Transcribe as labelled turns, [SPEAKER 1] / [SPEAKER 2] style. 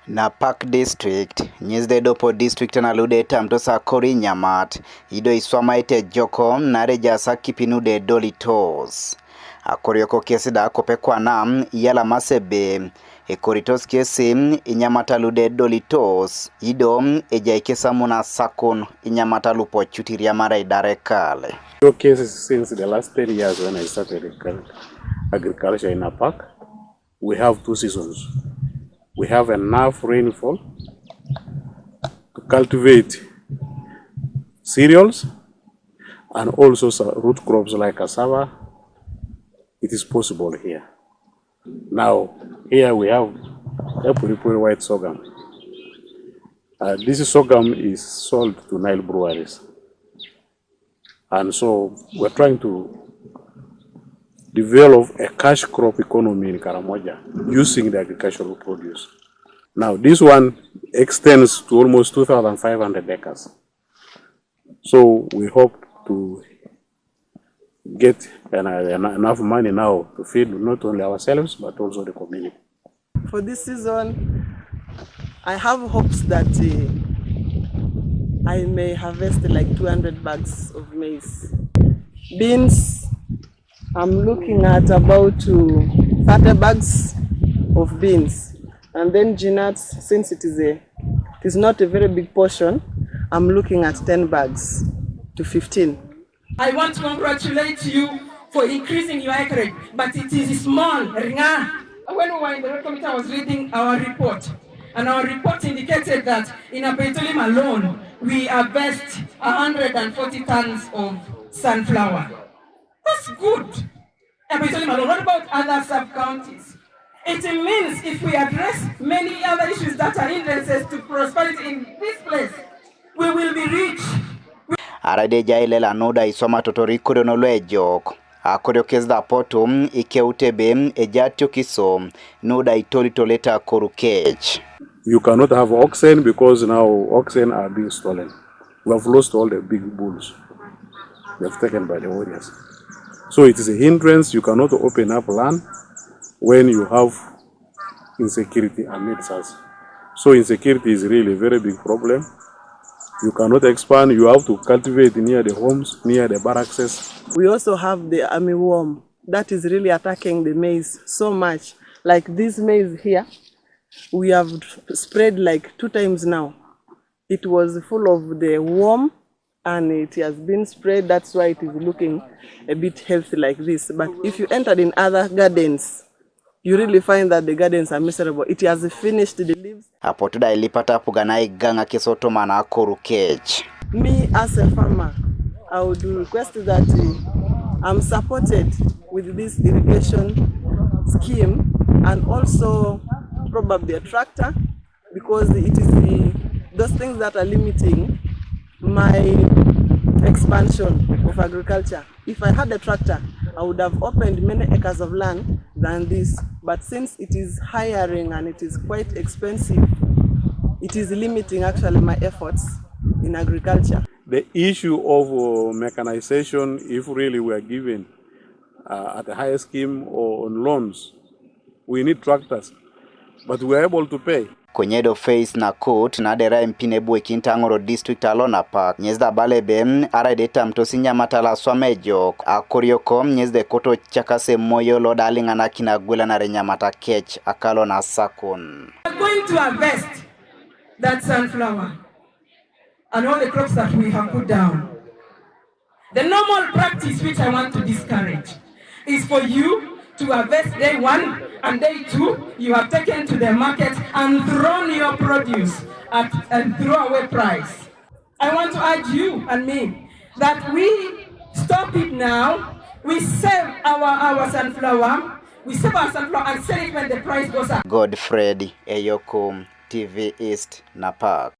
[SPEAKER 1] Na Park District, nyizde dopo district na lude tamtosa kori Inyamat, ido iswamaite joko nareja sakipinude dolitos. Akoriok kesida kopekwa nam yala masebe, ekoritos kesi Inyamata lude dolitos, ido ejaikesa muna sakun Inyamata lupo chutiria mara idarekale.
[SPEAKER 2] Your cases since the last 10 years when I started agriculture in a park, we have 2 seasons. We have enough rainfall to cultivate cereals and also root crops like cassava. It is possible here. Now, here we have Luipu white sorghum. This sorghum is sold to Nile breweries. And so we're trying to develop a cash crop economy in Karamoja using the agricultural produce. Now this one extends to almost 2,500 acres. So we hope to get enough money now to feed not only ourselves but also the community.
[SPEAKER 3] For this season, I have hopes that I may harvest like 200 bags of maize. Beans, I'm looking at about 30 bags of beans. And then nuts, since it is not a very big portion, I'm looking at 10 bags to 15.
[SPEAKER 4] I want to congratulate you for increasing your acreage, but it is small. When we were in the committee, I was reading our report, and our report indicated that in Petroleum alone, we harvest 140 tons of sunflower. That's good. Petroleum alone. What about other sub-counties? It means if we address many other issues that are hindrances to prosperity in this place, we will be rich.
[SPEAKER 1] Arade jailela noda isoma totoriko no lejok. Akoriok kesda potom ikeutebe ejatio kiso noda itolitoleta korukech.
[SPEAKER 2] You cannot have oxen because now oxen are being stolen. We have lost all the big bulls. They have taken by the warriors. So it is a hindrance. You cannot open up land when you have insecurity amidst us. So insecurity is really a very big problem. You cannot expand. You have to cultivate near the homes, near the barracks.
[SPEAKER 3] We also have the army worm that is really attacking the maize so much. Like this maize here, we have spread like 2 times now. It was full of the worm and it has been spread. That's why it is looking a bit healthy like this. But if you entered in other gardens, you really find that the gardens are miserable. It has finished the leaves.
[SPEAKER 1] Apotuda ilipata puganai ganga kisoto mana korukech.
[SPEAKER 3] Me as a farmer, I would request that I'm supported with this irrigation scheme and also probably a tractor, because it is those things that are limiting my expansion of agriculture. If I had a tractor, I would have opened many acres of land than this. But since it is hiring and it is quite expensive, it is limiting actually my efforts in agriculture.
[SPEAKER 2] The issue of mechanization, if really we are given at a higher scheme or on loans, we need tractors, but we are able to pay.
[SPEAKER 1] Konyedo face na court na dera impinebu ikintangoro district alona park. Nyezda balebe aradeta mtosi Inyamata la swamejok. Akoriok nyezde koto chakase moyo loda alingana kina gwela na Inyamata kech akalo na sakun.
[SPEAKER 4] We are going to harvest that sunflower and all the crops that we have put down. The normal practice which I want to discourage is for you to harvest day 1 and day 2, you have taken to the market and thrown your produce at a throwaway price. I want to urge you and me that we stop it now. We save our sunflower. We save our sunflower and sell it when the price goes up.
[SPEAKER 1] Godfred Eyokum, TV East na Park.